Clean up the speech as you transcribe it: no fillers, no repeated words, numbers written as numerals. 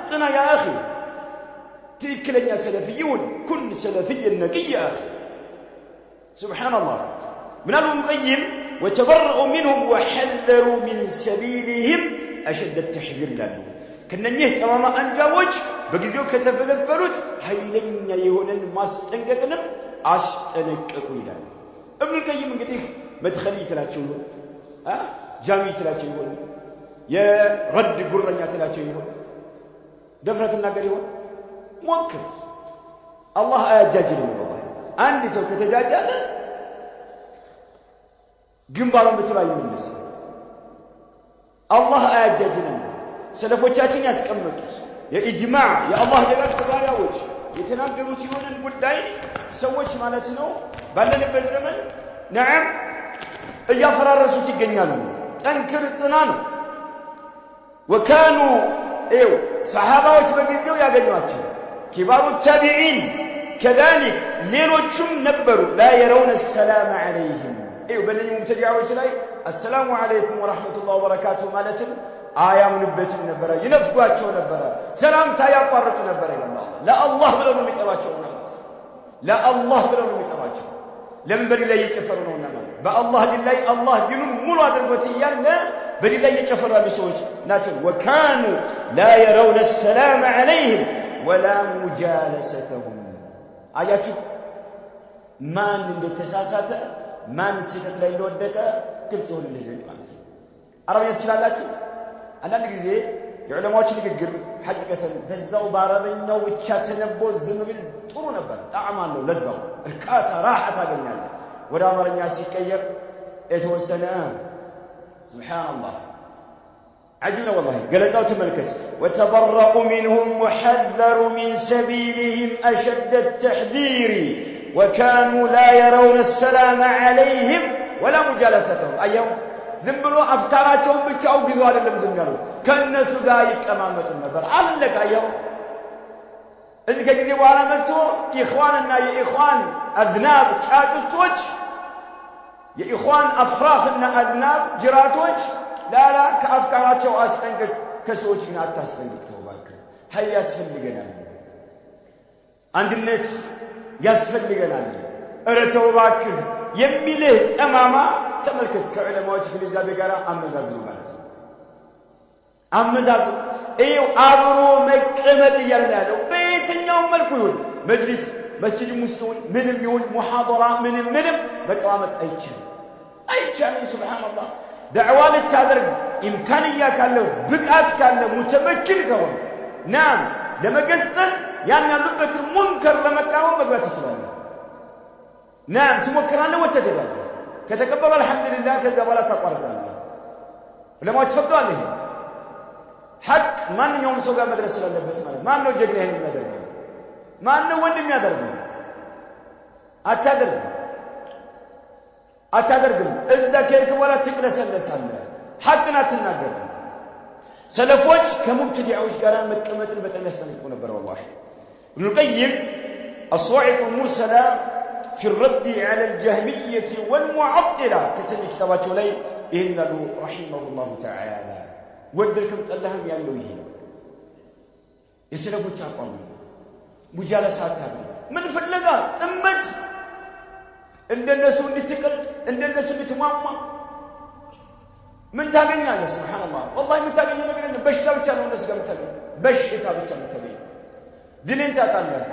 ጽና ያ አኺ ትክክለኛ ሰለፊዩን ኩን ሰለፊየን ነቅይ ያ አኺ ሱብሓነላህ من المقيم وتبرؤوا منهم وحذروا من سبيلهم أشد التحذير له كننيه تماما أنجاوج بقزيو كتفلفلوت هايلين يهونن ماستنققنم أشتنققوا إلى ابن القيم من قديك مدخلي تلاتشون جامي تلاتشون يا رد قرنيا تلاتشون دفرة الناقر يهون موكر الله أجاجل من الله عندي سوف تجاجل ግንባሩን በተባይ ይመለስ አላህ አያጃጅንም ሰለፎቻችን ያስቀመጡት የኢጅማዕ የአላህ ደጋግ ተባሪያዎች የተናገሩት ይሆንን ጉዳይ ሰዎች ማለት ነው ባለንበት ዘመን ነዓም እያፈራረሱት ይገኛሉ ጠንክር ጽና ነው ወካኑ ሰሃባዎች በጊዜው ያገኟቸው ኪባሩ ታቢዒን كذلك ሌሎችም ነበሩ لا يرون السلام عليهم በእነኚህ ሙብተዲዓዎች ላይ አሰላሙ አለይኩም ወራህመቱላሂ ወበረካቱሁ ማለትም አያምኑበትም ነበር ይነፍጓቸው ነበር ሰላምታ ያቋርጡ ነበር ይላል ለአላህ ብለው ነው የሚጠራቸው ማለት ለአላህ ብለው ነው የሚጠራቸው ለምን በዲላይ እየጨፈሩ ነውና ማለት በአላህ ዲላይ አላህ ዲኑን ሙሉ አድርጎት እያለ በዲላይ እየጨፈሩ ያሉ ሰዎች ናቸው ወካኑ لا يرون السلام عليهم ولا مجالستهم አያችሁ ማን እንደተሳሳተ ማን ሲተት ላይ እንደወደቀ ግልጽ ይሆንልኝ ዘንድ ማለት ነው አረብኛ ትችላላችሁ አንዳንድ ጊዜ የዑለማዎች ንግግር ሐቂቀተን በዛው በአረብኛው ብቻ ተነቦ ዝም ቢል ጥሩ ነበር ጣዕም አለው ለዛው እርካታ ራሐ ታገኛለህ ወደ አማርኛ ሲቀየር የተወሰነ ሱብሃንአላህ عجبنا والله قالوا تملكت وتبرؤوا منهم وحذروا من سبيلهم أشد التحذير وكانوا لا يرون السلام عليهم ولا مجالستهم أيهم زنبلوا أفكاراتهم بالشاو بزوال اللي بزنقلوا كالناس دايك أمامة النبر علك أيهم إذا كذبوا على منتو إخواننا يا إخوان أذناب شاتوتوش يا إخوان أفراخنا أذناب جراتوش لا كأفكاراتهم أسفنقك كسوتنا أتسفنقك توباك هاي يسفنقنا عند النت ያስፈልገናል እረተው ባክህ የሚልህ ጠማማ ተመልከት ከዑለማዎች ግንዛቤ ጋር አመዛዝን ማለት ነው አመዛዝን ይኸው አብሮ መቀመጥ ያለው በየትኛው መልኩ ይሁን መጅሊስ መስጂድ ሙስሊሙን ምንም ይሁን ሙሐደራ ምንም መቀማመጥ አይቻልም ሱብሃንአላህ ዳዕዋ ልታደርግ ኢምካንያ ካለው ብቃት ካለው ሙተመኪን ከሆነ ናም ለመገሰጽ ያን ያሉበት ሙንከር ለመቃወም መግባት ይችላል ናም ትሞክራለህ ወተደባለህ ከተቀበለ አልহামዱሊላህ ከዛ በኋላ ታቋርጣለህ ለማዎች ፈቅዷል ይሄ ሐቅ ማንኛውም ሰው ጋር መድረስ ስላለበት ማለት ማን ነው ጀግና ይሄን የሚያደርገው ማን ነው ወንድም የሚያደርገው አታደርግም እዛ ከልክ በኋላ ትቅለሰለሳለህ ሐቅን አትናገርም ሰለፎች ከሙብተዲዓዎች ጋር መቀመጥን በጣም ያስተምሩ ነበር والله ابن القيم الصواعق المرسلة في الرد على الجهمية والمعطلة كسر كتاباته لي إنه رحمه الله تعالى ودركم تلهم يالله يهين يسلبوا تشاقون مجالسات تابعين من فلقا تمت عند الناس اللي تقلت عند الناس اللي تماما من تاغني الله سبحان الله والله من تاغني نغير بشتا بچا ነው الناس ጋር ተገኘ በሽታ ብቻ ነው ተገኘ ድልን ታጣለህ